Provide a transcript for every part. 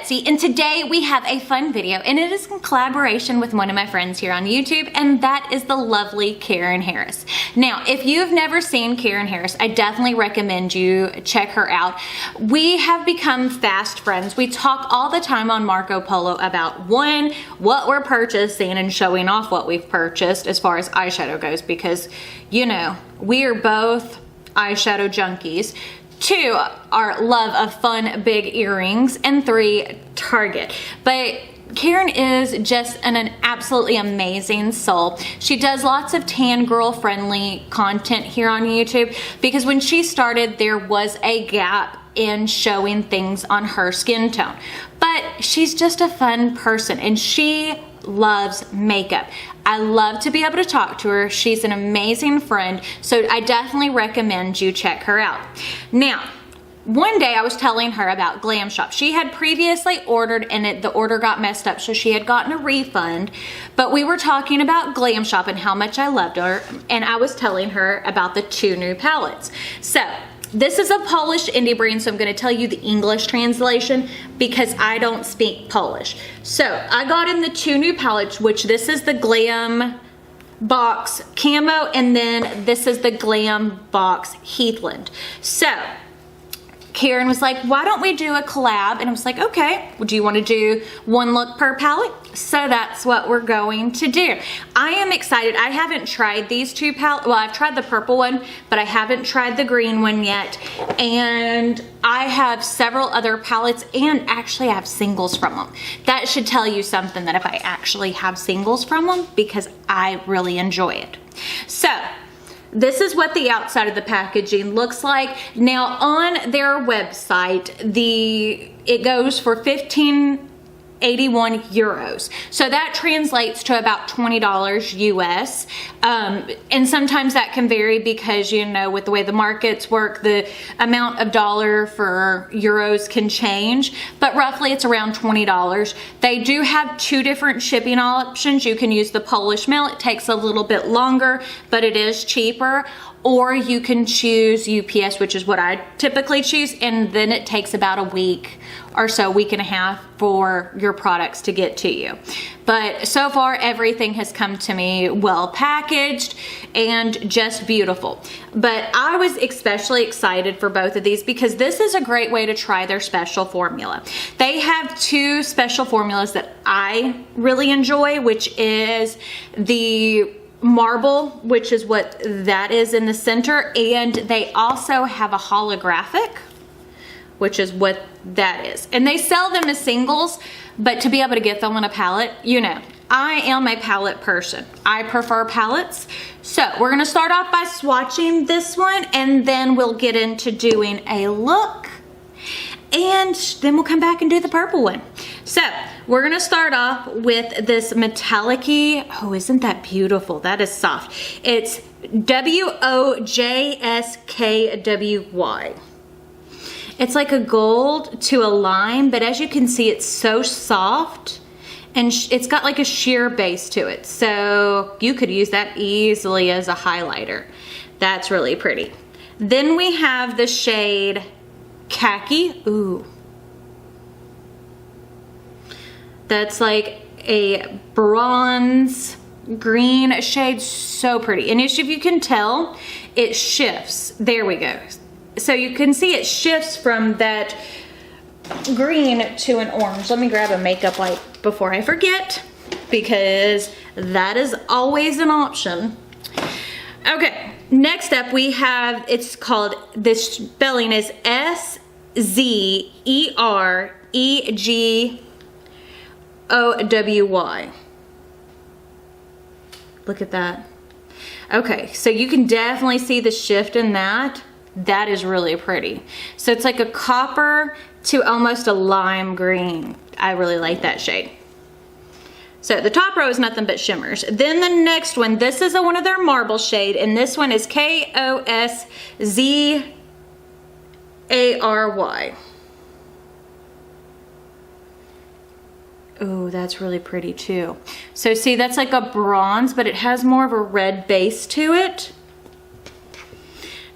Betsy, and today we have a fun video, and it is in collaboration with one of my friends here on YouTube, and that is the lovely Karen Harris. Now, if you've never seen Karen Harris, I definitely recommend you check her out. We have become fast friends. We talk all the time on Marco Polo about one, what we're purchasing and showing off what we've purchased as far as eyeshadow goes, because, you know, we are both eyeshadow junkies. 2, our love of fun big earrings, and 3, Target. But Karen is just an absolutely amazing soul. She does lots of tan girl friendly content here on YouTube, because when she started there was a gap in showing things on her skin tone. But she's just a fun person, and she loves makeup. I love to be able to talk to her. She's an amazing friend, so I definitely recommend you check her out. Now, one day I was telling her about Glam Shop. She had previously ordered and the order got messed up, so she had gotten a refund. But we were talking about Glam Shop and how much I loved her, and I was telling her about the 2 new palettes. So this is a Polish indie brand, so I'm going to tell you the English translation because I don't speak Polish. So I got in the 2 new palettes, which this is the Glam Box Camo, and then this is the Glam Box Heathland. So Karen was like, why don't we do a collab? And I was like, okay, well, do you want to do 1 look per palette? So that's what we're going to do. I am excited. I haven't tried these 2 palettes. Well, I've tried the purple one, but I haven't tried the green one yet. And I have several other palettes, and actually I have singles from them. That should tell you something, that if I actually have singles from them, because I really enjoy it. So this is what the outside of the packaging looks like. Now on their website, it goes for 15.81 euros. So that translates to about $20 US. And sometimes that can vary because, you know, with the way the markets work, the amount of dollar for euros can change, but roughly it's around $20. They do have 2 different shipping options. You can use the Polish mail. It takes a little bit longer, but it is cheaper. Or you can choose UPS, which is what I typically choose, and then it takes about a week or so, week and a half, for your products to get to you. But so far, everything has come to me well packaged and just beautiful. But I was especially excited for both of these because this is a great way to try their special formula. They have 2 special formulas that I really enjoy, which is the marble, which is what that is in the center, and they also have a holographic, which is what that is. And they sell them as singles, but to be able to get them on a palette, you know, I am a palette person. I prefer palettes. So we're gonna start off by swatching this one, and then we'll get into doing a look, and then we'll come back and do the purple one. So we're gonna start off with this metallic-y. Oh, isn't that beautiful? That is soft. It's WOJSKWY. It's like a gold to a lime, but as you can see, it's so soft, and it's got like a sheer base to it. So you could use that easily as a highlighter. That's really pretty. Then we have the shade Khaki. Ooh. That's like a bronze green shade, so pretty. And as you can tell, it shifts. There we go. So you can see it shifts from that green to an orange. Let me grab a makeup wipe before I forget, because that is always an option. Okay, next up we have, it's called, this spelling is SZEREGOWY. Look at that. Okay, so you can definitely see the shift in that. That is really pretty. So it's like a copper to almost a lime green. I really like that shade. So the top row is nothing but shimmers. Then the next one, this is one of their marble shade, and this one is KOSZARY. Oh, that's really pretty too. So see, that's like a bronze, but it has more of a red base to it.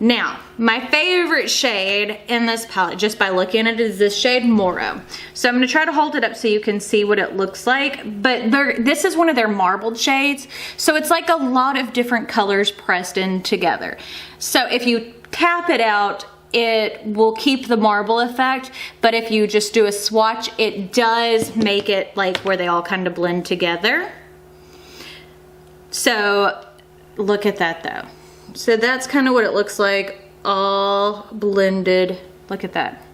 Now, my favorite shade in this palette, just by looking at it, is this shade Moro. So I'm gonna try to hold it up so you can see what it looks like. But this is one of their marbled shades. So it's like a lot of different colors pressed in together. So if you tap it out, it will keep the marble effect. But if you just do a swatch, it does make it like where they all kind of blend together. So look at that though. So that's kind of what it looks like, all blended. Look at that.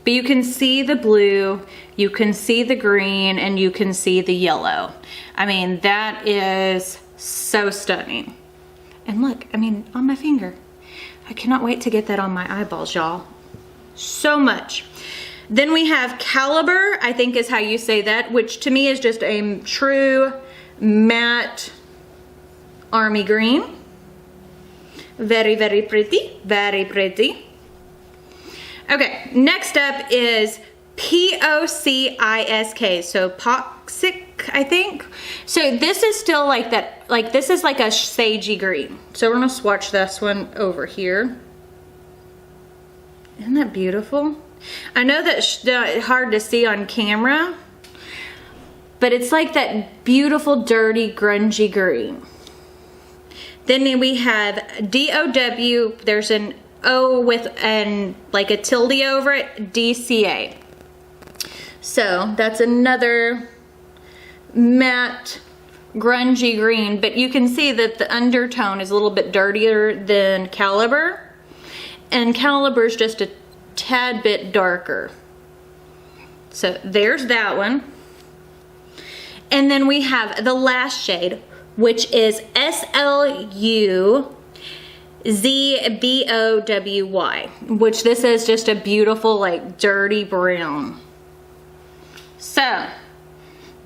But you can see the blue, you can see the green, and you can see the yellow. I mean, that is so stunning. And look, I mean, on my finger. I cannot wait to get that on my eyeballs, y'all. So much. Then we have Caliber, I think is how you say that, which to me is just a true matte army green. Very, very pretty, very pretty. Okay, next up is P-O-C-I-S-K, so Poxic, I think. So this is still like that, like this is like a sagey green. So we're gonna swatch this one over here. Isn't that beautiful? I know that's hard to see on camera, but it's like that beautiful, dirty, grungy green. Then we have D-O-W, there's an O with like a tilde over it, D-C-A. So that's another matte, grungy green, but you can see that the undertone is a little bit dirtier than Caliber, and Caliber is just a tad bit darker. So there's that one. And then we have the last shade, which is S-L-U-Z-B-O-W-Y, which this is just a beautiful, like, dirty brown. So,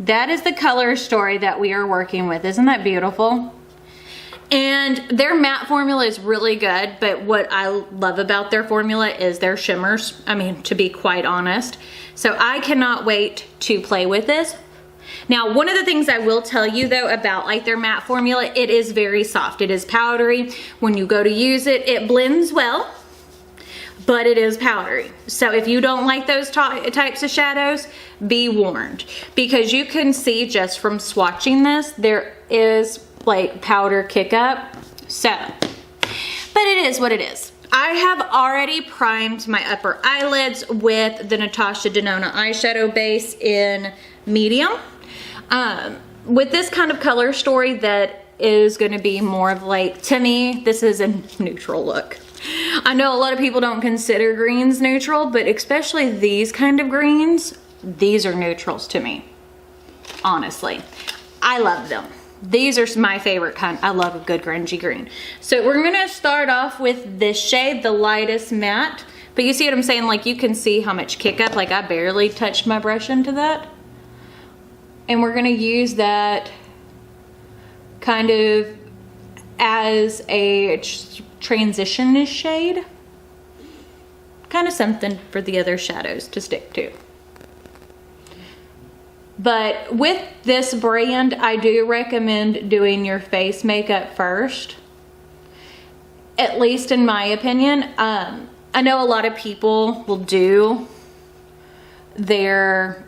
that is the color story that we are working with. Isn't that beautiful? And their matte formula is really good, but what I love about their formula is their shimmers. I mean, to be quite honest. So I cannot wait to play with this. Now, one of the things I will tell you though about like their matte formula, it is very soft. It is powdery. When you go to use it, it blends well, but it is powdery. So if you don't like those types of shadows, be warned, because you can see just from swatching this, there is like powder kick up. So, but it is what it is. I have already primed my upper eyelids with the Natasha Denona eyeshadow base in medium. With this kind of color story that is going to be more of like, to me, this is a neutral look. I know a lot of people don't consider greens neutral, but especially these kind of greens, these are neutrals to me. Honestly, I love them. These are my favorite kind. I love a good grungy green. So we're gonna start off with this shade, the lightest matte. But you see what I'm saying? Like, you can see how much kick up. Like, I barely touched my brush into that. And we're gonna use that kind of as a transition shade. Kind of something for the other shadows to stick to. But with this brand, I do recommend doing your face makeup first. At least in my opinion. I know a lot of people will do their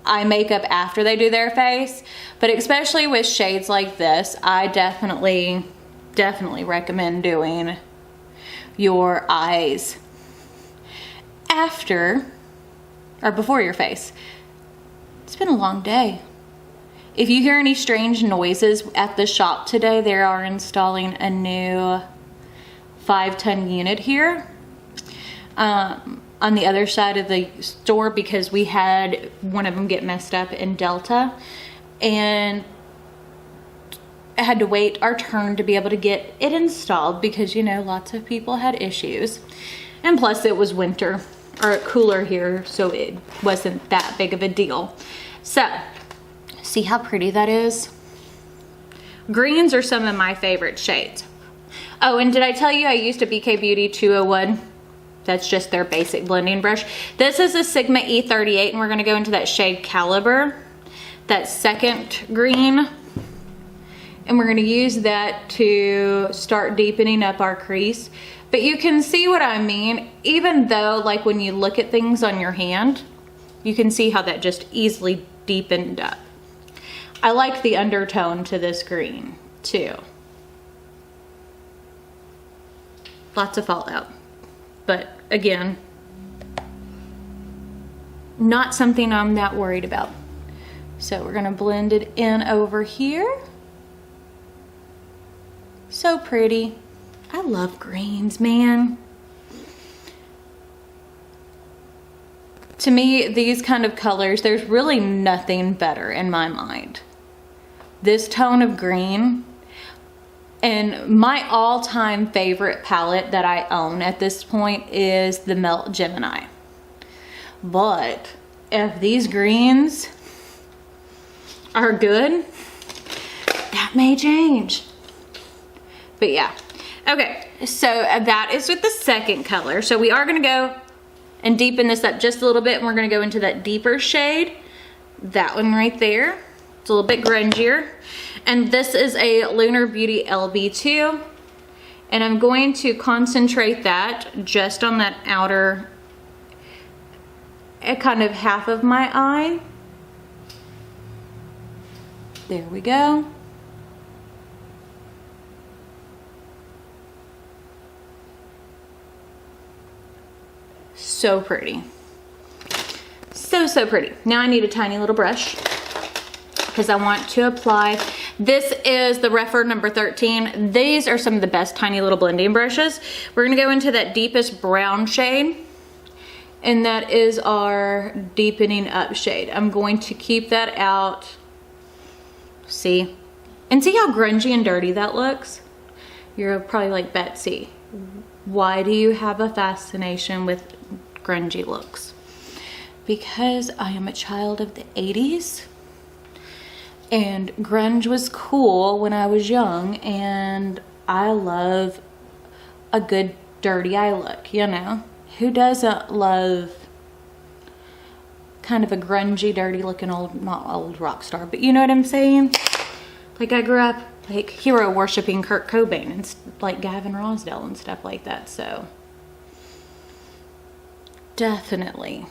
eye makeup after they do their face. But especially with shades like this, I definitely recommend doing your eyes after or before your face. It's been a long day. If you hear any strange noises at the shop today, they are installing a new 5-ton unit here on the other side of the store, because we had one of them get messed up in Delta, and I had to wait our turn to be able to get it installed because, you know, lots of people had issues. And plus it was winter, or cooler here, so it wasn't that big of a deal. So, see how pretty that is? Greens are some of my favorite shades. Oh, and did I tell you I used a BK Beauty 201? That's just their basic blending brush. This is a Sigma E38, and we're gonna go into that shade Caliber, that second green. And we're gonna use that to start deepening up our crease. But you can see what I mean, even though like when you look at things on your hand, you can see how that just easily deepened up. I like the undertone to this green too. Lots of fallout, but again, not something I'm that worried about. So we're gonna blend it in over here. So pretty. I love greens, man. To me, these kind of colors, there's really nothing better in my mind. This tone of green, and my all-time favorite palette that I own at this point is the Melt Gemini. But if these greens are good, that may change. But yeah. Okay, so that is with the second color. So we are gonna go and deepen this up just a little bit, and we're gonna go into that deeper shade. That one right there. It's a little bit grungier. And this is a Lunar Beauty LB2. And I'm going to concentrate that just on that outer, kind of half of my eye. There we go. So pretty. So pretty. Now I need a tiny little brush because I want to apply. This is the Rephr number 13. These are some of the best tiny little blending brushes. We're gonna go into that deepest brown shade, and that is our deepening up shade. I'm going to keep that out. See? And see how grungy and dirty that looks? You're probably like, Betsy, why do you have a fascination with grungy looks? Because I am a child of the 80s, and grunge was cool when I was young, and I love a good dirty eye look, you know? Who doesn't love kind of a grungy, dirty looking old, not old rock star, but you know what I'm saying? Like I grew up like hero worshiping Kurt Cobain and like Gavin Rossdale and stuff like that, so definitely.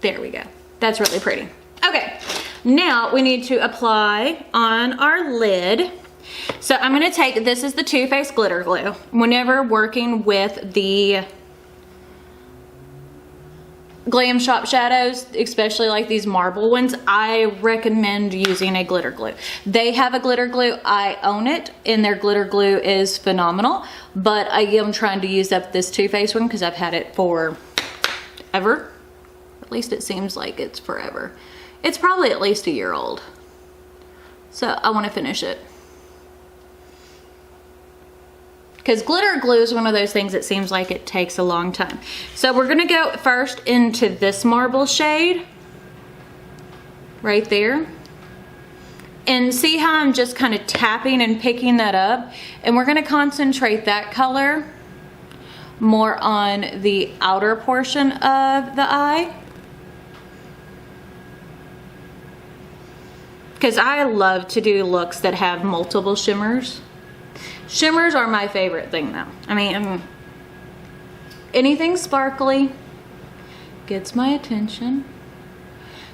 There we go. That's really pretty. Okay, now we need to apply on our lid. So I'm gonna take, this is the Too Faced glitter glue. Whenever working with the Glam Shop shadows, especially like these marble ones, I recommend using a glitter glue. They have a glitter glue, I own it, and their glitter glue is phenomenal, but I am trying to use up this Too Faced one because I've had it for ever. At least it seems like it's forever. It's probably at least a year old. So I want to finish it. Because glitter glue is one of those things that seems like it takes a long time. So we're gonna go first into this marble shade, right there. And see how I'm just kind of tapping and picking that up? And we're gonna concentrate that color more on the outer portion of the eye. Because I love to do looks that have multiple shimmers. Shimmers are my favorite thing though. I mean, anything sparkly gets my attention.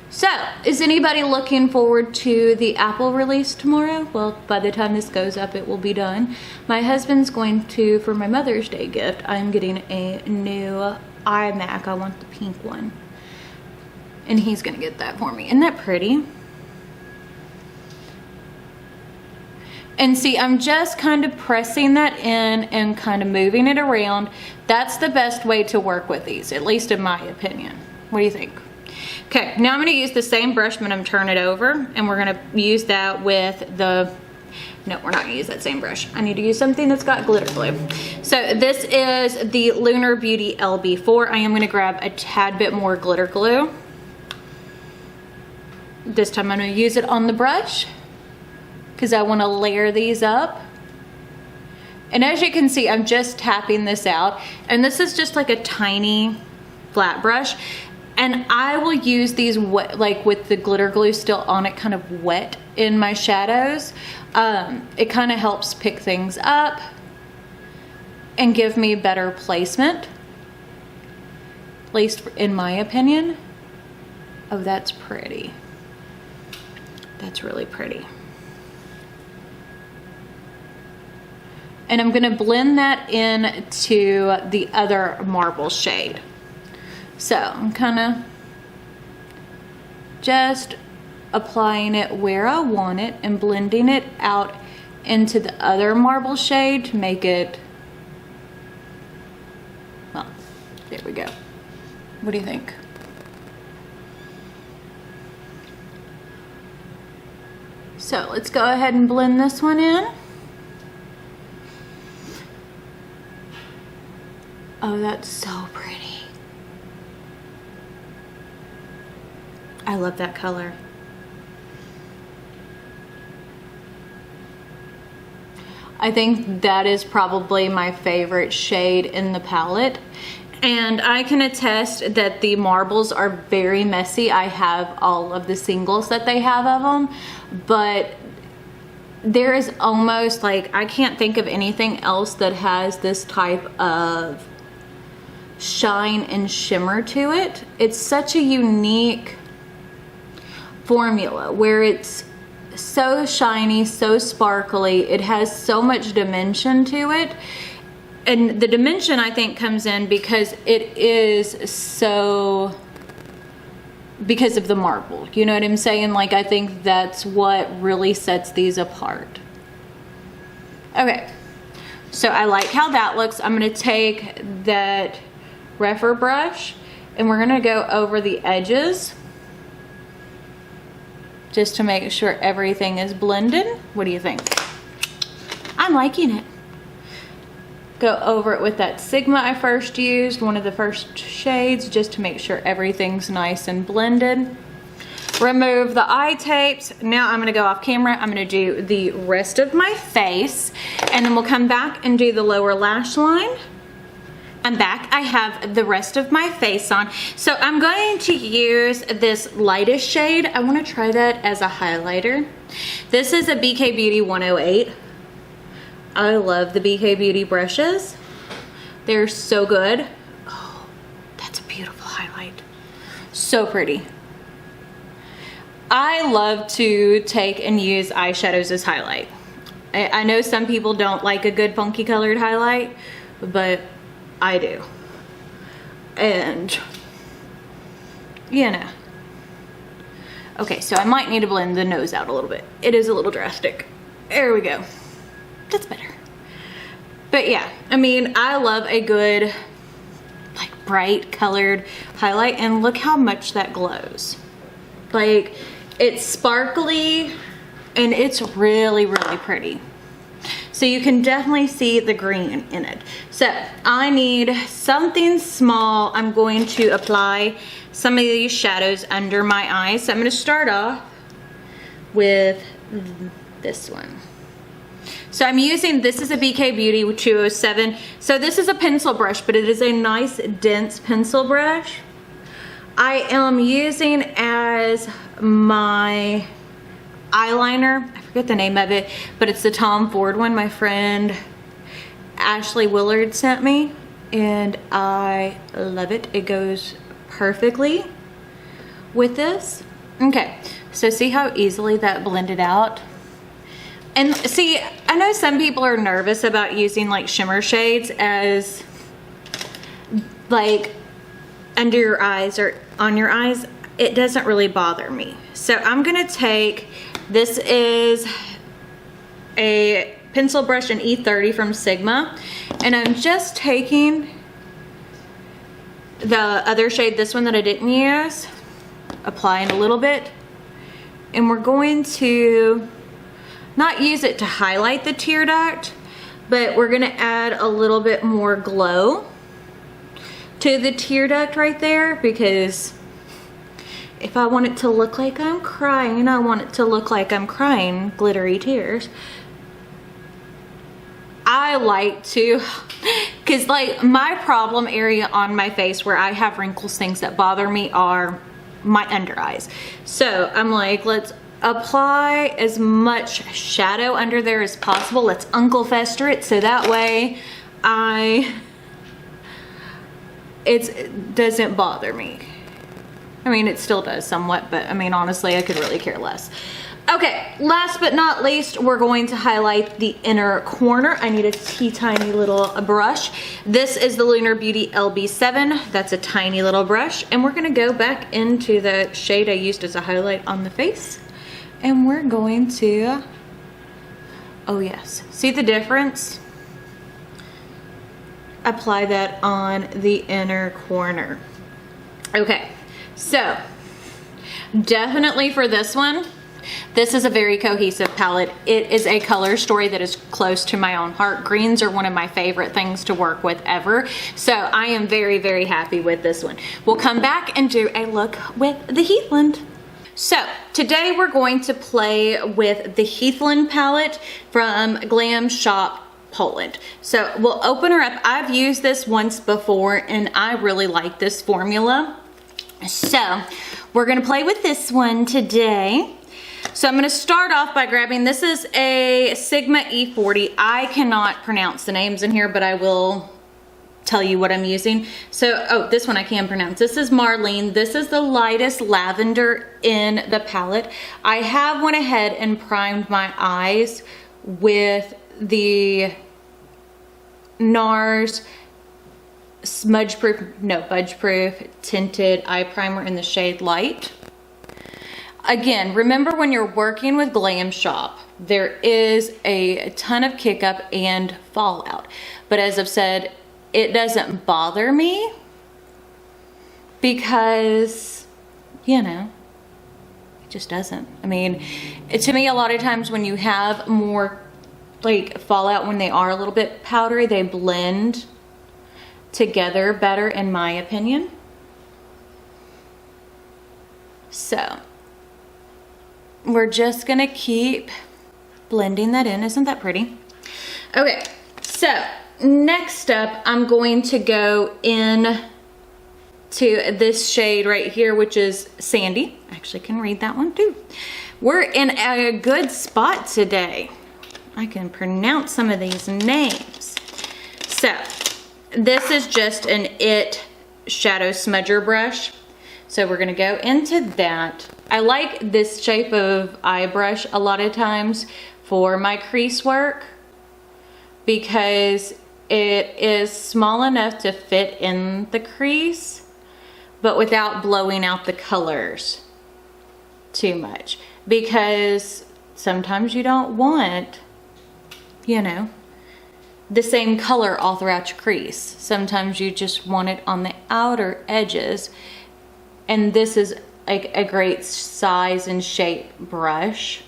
So, is anybody looking forward to the Apple release tomorrow? Well, by the time this goes up, it will be done. My husband's going to, for my Mother's Day gift, I'm getting a new iMac. I want the pink one. And he's gonna get that for me. Isn't that pretty? And see, I'm just kind of pressing that in and kind of moving it around. That's the best way to work with these, at least in my opinion. What do you think? Okay, now I'm gonna use the same brush, but I'm gonna turn it over, and we're gonna use that with the, no, we're not gonna use that same brush. I need to use something that's got glitter glue. So this is the Lunar Beauty LB4. I am gonna grab a tad bit more glitter glue. This time I'm gonna use it on the brush, because I want to layer these up. And as you can see, I'm just tapping this out. And this is just like a tiny flat brush. And I will use these wet, like with the glitter glue still on it, kind of wet in my shadows. It kind of helps pick things up and give me better placement, at least in my opinion. Oh, that's pretty. That's really pretty. And I'm gonna blend that into the other marble shade. So I'm kind of just applying it where I want it and blending it out into the other marble shade to make it, well, there we go. What do you think? So let's go ahead and blend this one in. Oh, that's so pretty. I love that color. I think that is probably my favorite shade in the palette. And I can attest that the marbles are very messy. I have all of the singles that they have of them, but there is almost like, I can't think of anything else that has this type of shine and shimmer to it. It's such a unique formula where it's so shiny, so sparkly. It has so much dimension to it. And the dimension, I think, comes in because it is so, because of the marble. You know what I'm saying? Like, I think that's what really sets these apart. Okay, so I like how that looks. I'm gonna take that Refer brush and we're gonna go over the edges just to make sure everything is blended. What do you think? I'm liking it. Go over it with that Sigma I first used, one of the first shades, just to make sure everything's nice and blended. Remove the eye tapes. Now I'm gonna go off camera. I'm gonna do the rest of my face, and then we'll come back and do the lower lash line. I'm back. I have the rest of my face on. So I'm going to use this lightest shade. I want to try that as a highlighter. This is a BK Beauty 108. I love the BK Beauty brushes. They're so good. Oh, that's a beautiful highlight. So pretty. I love to take and use eyeshadows as highlight. I know some people don't like a good funky colored highlight, but I do. And, you know. Okay, so I might need to blend the nose out a little bit. It is a little drastic. There we go. That's better. But yeah, I mean, I love a good, like, bright colored highlight, and look how much that glows. Like, it's sparkly and it's really, really pretty. So you can definitely see the green in it. So I need something small. I'm going to apply some of these shadows under my eyes. So I'm going to start off with this one. So I'm using, this is a BK Beauty 207. So this is a pencil brush, but it is a nice dense pencil brush. I am using as my eyeliner, I forget the name of it, but it's the Tom Ford one my friend Ashley Willard sent me, and I love it. It goes perfectly with this. Okay, so see how easily that blended out? And see, I know some people are nervous about using like shimmer shades as like under your eyes or on your eyes. It doesn't really bother me. So I'm gonna take, this is a pencil brush in E30 from Sigma, and I'm just taking the other shade, this one that I didn't use, applying a little bit, and we're going to not use it to highlight the tear duct, but we're gonna add a little bit more glow to the tear duct right there, because if I want it to look like I'm crying, I want it to look like I'm crying glittery tears. I like to Because like my problem area on my face where I have wrinkles, things that bother me are my under eyes. So I'm like, let's apply as much shadow under there as possible. Let's Uncle Fester it so that way it doesn't bother me. I mean, it still does somewhat, but I mean, honestly, I could really care less. Okay, last but not least, we're going to highlight the inner corner. I need a tiny little brush. This is the Lunar Beauty LB7. That's a tiny little brush. And we're gonna go back into the shade I used as a highlight on the face. And we're going to, oh yes, see the difference? Apply that on the inner corner. Okay, so definitely for this one, this is a very cohesive palette. It is a color story that is close to my own heart. Greens are one of my favorite things to work with ever. So I am very, very happy with this one. We'll come back and do a look with the Heathland. So today we're going to play with the Heathland palette from Glam Shop Poland. So we'll open her up. I've used this once before and I really like this formula. So we're gonna play with this one today. So I'm gonna start off by grabbing, this is a Sigma E40. I cannot pronounce the names in here, but I will tell you what I'm using. So, oh, this one I can pronounce. This is Marlene. This is the lightest lavender in the palette. I have went ahead and primed my eyes with the NARS budge proof tinted eye primer in the shade Light. Again, remember when you're working with Glam Shop, there is a ton of kick up and fallout. But as I've said, it doesn't bother me because, you know, it just doesn't. I mean, to me, a lot of times when you have more like fallout, when they are a little bit powdery, they blend together better in my opinion. So we're just gonna keep blending that in. Isn't that pretty? Okay, so next up, I'm going to go in to this shade right here, which is Sandy. I actually can read that one too. We're in a good spot today. I can pronounce some of these names. So this is just an IT shadow smudger brush. So we're gonna go into that. I like this shape of eye brush a lot of times for my crease work because it is small enough to fit in the crease, but without blowing out the colors too much. Because sometimes you don't want, you know, the same color all throughout your crease. Sometimes you just want it on the outer edges. And this is a great size and shape brush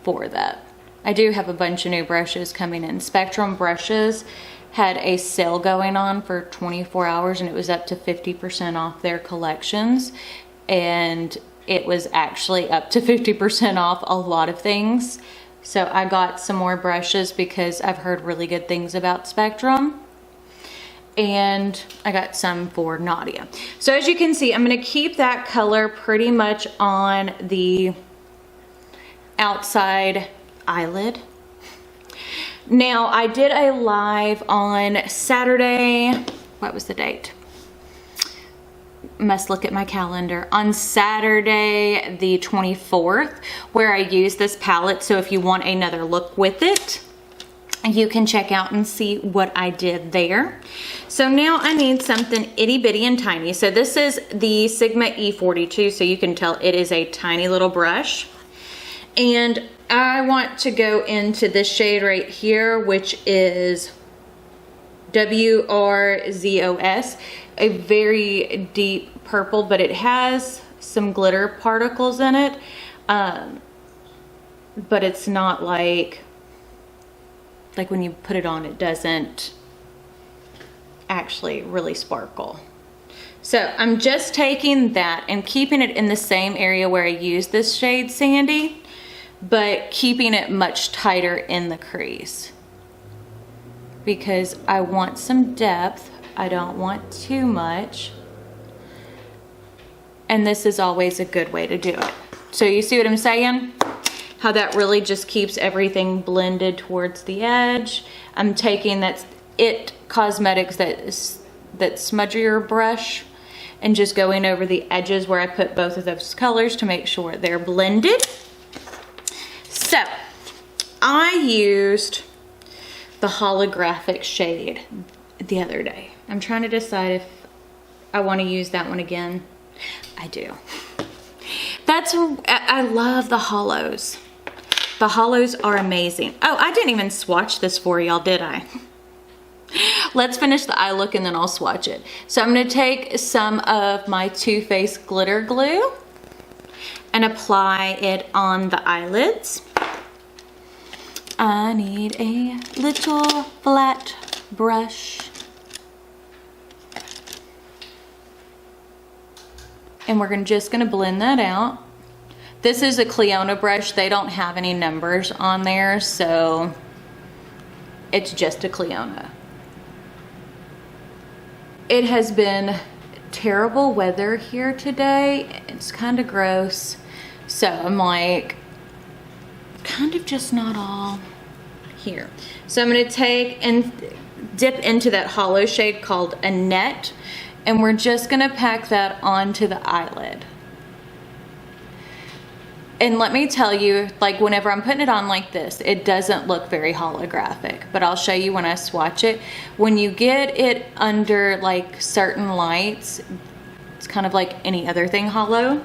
for that. I do have a bunch of new brushes coming in. Spectrum brushes had a sale going on for 24 hours and it was up to 50% off their collections. And it was actually up to 50% off a lot of things. So I got some more brushes because I've heard really good things about Spectrum. And I got some for Nadia. So as you can see, I'm gonna keep that color pretty much on the outside eyelid. Now I did a live on Saturday, what was the date? Must look at my calendar. On Saturday the 24th, where I used this palette. So if you want another look with it, you can check out and see what I did there. So now I need something itty bitty and tiny. So this is the Sigma E42, so you can tell it is a tiny little brush. And I want to go into this shade right here, which is WRZOS, a very deep purple, but it has some glitter particles in it. But it's not like when you put it on, it doesn't actually really sparkle. So I'm just taking that and keeping it in the same area where I used this shade Sandy, but keeping it much tighter in the crease. because I want some depth. I don't want too much. And this is always a good way to do it. So you see what I'm saying? How that really just keeps everything blended towards the edge. I'm taking that It Cosmetics, that smudgier brush, and just going over the edges where I put both of those colors to make sure they're blended. So I used the holographic shade the other day. I'm trying to decide if I want to use that one again. I do. I love the hollows. The hollows are amazing. Oh, I didn't even swatch this for y'all, did I? Let's finish the eye look and then I'll swatch it. So I'm going to take some of my Too Faced glitter glue and apply it on the eyelids. I need a little flat brush. And we're just gonna blend that out. This is a Cleona brush. They don't have any numbers on there, so it's just a Cleona. It has been terrible weather here today. It's kind of gross. So I'm like, kind of just not all here. So I'm gonna take and dip into that hollow shade called Annette, and we're just gonna pack that onto the eyelid. And let me tell you, like whenever I'm putting it on like this, it doesn't look very holographic, but I'll show you when I swatch it. When you get it under like certain lights, it's kind of like any other thing hollow,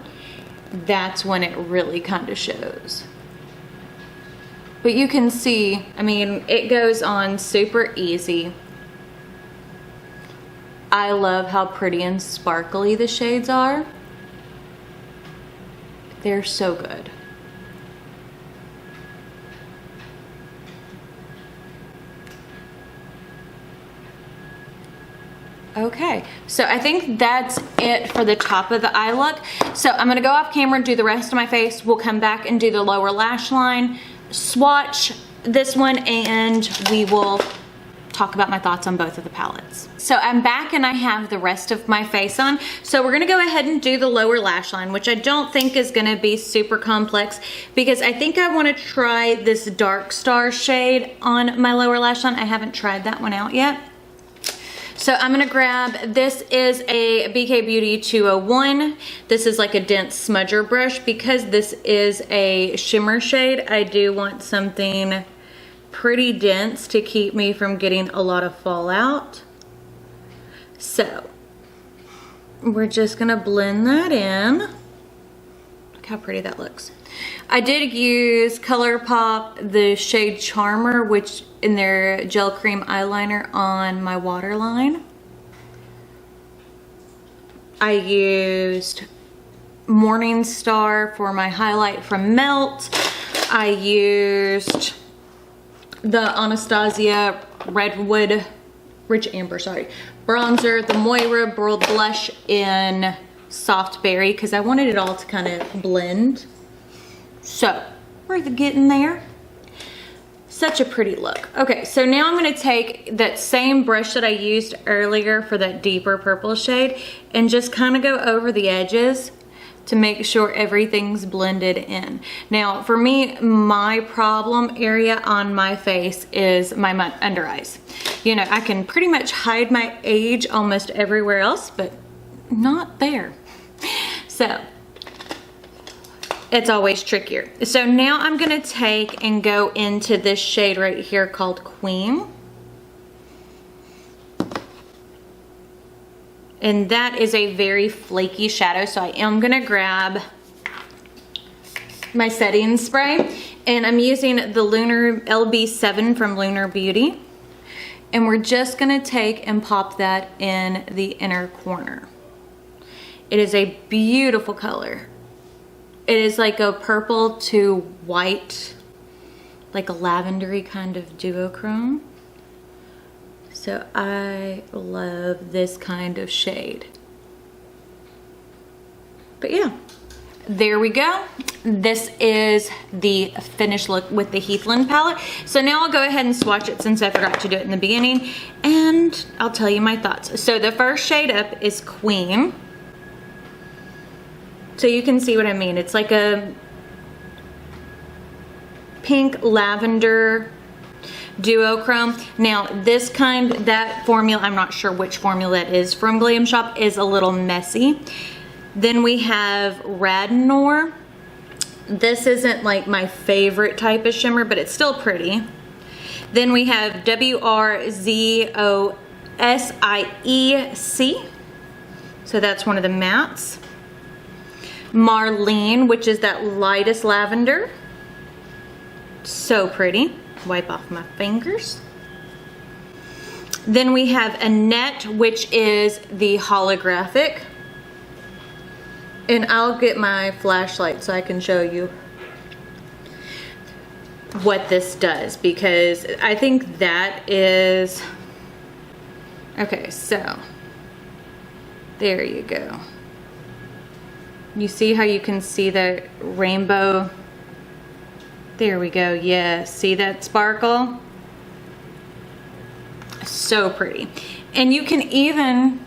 that's when it really kind of shows. But you can see, I mean, it goes on super easy. I love how pretty and sparkly the shades are. They're so good. Okay, so I think that's it for the top of the eye look. So I'm gonna go off camera and do the rest of my face. We'll come back and do the lower lash line, swatch this one, and we will talk about my thoughts on both of the palettes. So I'm back and I have the rest of my face on. So we're gonna go ahead and do the lower lash line, which I don't think is gonna be super complex because I think I wanna try this Dark Star shade on my lower lash line. I haven't tried that one out yet. So I'm gonna grab, this is a BK Beauty 201. This is like a dense smudger brush. Because this is a shimmer shade, I do want something pretty dense to keep me from getting a lot of fallout. So we're just gonna blend that in. Look how pretty that looks. I did use ColourPop, the shade Charmer, which in their gel cream eyeliner on my waterline. I used Morning Star for my highlight from Melt. I used the Anastasia Redwood Rich Amber, bronzer, the Moira blush in Soft Berry, because I wanted it all to kind of blend. So we're getting there. Such a pretty look. Okay, so now I'm gonna take that same brush that I used earlier for that deeper purple shade and just kind of go over the edges to make sure everything's blended in. Now, for me, my problem area on my face is my under eyes. You know, I can pretty much hide my age almost everywhere else, but not there. So it's always trickier. So now I'm gonna take and go into this shade right here called Queen. And that is a very flaky shadow, so I am gonna grab my setting spray, and I'm using the Lunar LB7 from Lunar Beauty. And we're just gonna take and pop that in the inner corner. It is a beautiful color. It is like a purple to white, like a lavendery kind of duochrome. So I love this kind of shade. But yeah, there we go. This is the finished look with the Heathland palette. So now I'll go ahead and swatch it since I forgot to do it in the beginning, and I'll tell you my thoughts. So the first shade up is Queen. So you can see what I mean. It's like a pink lavender duochrome. Now this kind, that formula, I'm not sure which formula it is from Glam Shop, is a little messy. Then we have Radnor. This isn't like my favorite type of shimmer, but it's still pretty. Then we have WRZOSIEC. So that's one of the mattes. Marlene, which is that lightest lavender. So pretty. Wipe off my fingers. Then we have Annette, which is the holographic. And I'll get my flashlight so I can show you what this does, because I think that is, okay, so there you go. You see how you can see the rainbow? There we go, yes, see that sparkle? So pretty. And you can even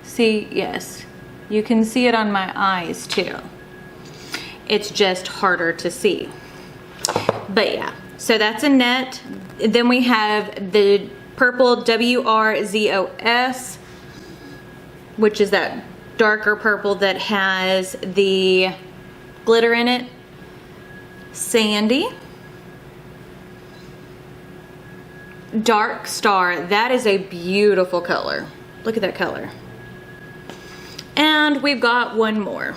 see, yes, you can see it on my eyes too. It's just harder to see. But yeah, so that's Annette. Then we have the purple WRZOS, which is that darker purple that has the glitter in it. Sandy. Dark Star, that is a beautiful color. Look at that color. And we've got one more,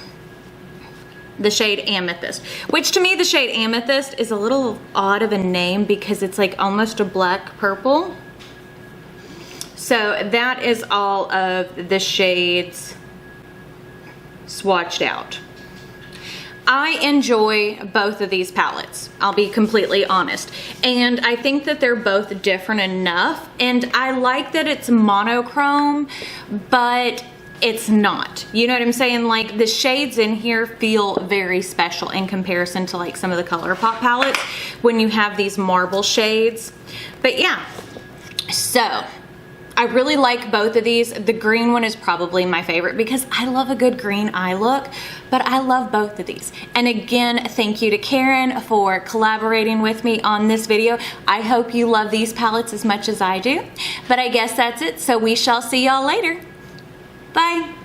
the shade Amethyst, which to me the shade Amethyst is a little odd of a name because it's like almost a black purple. So that is all of the shades swatched out. I enjoy both of these palettes, I'll be completely honest. And I think that they're both different enough. And I like that it's monochrome, but it's not. You know what I'm saying? Like the shades in here feel very special in comparison to like some of the ColourPop palettes when you have these marble shades. But yeah, so I really like both of these. The green one is probably my favorite because I love a good green eye look, but I love both of these. And again, thank you to Karen for collaborating with me on this video. I hope you love these palettes as much as I do. But I guess that's it. So we shall see y'all later. Bye.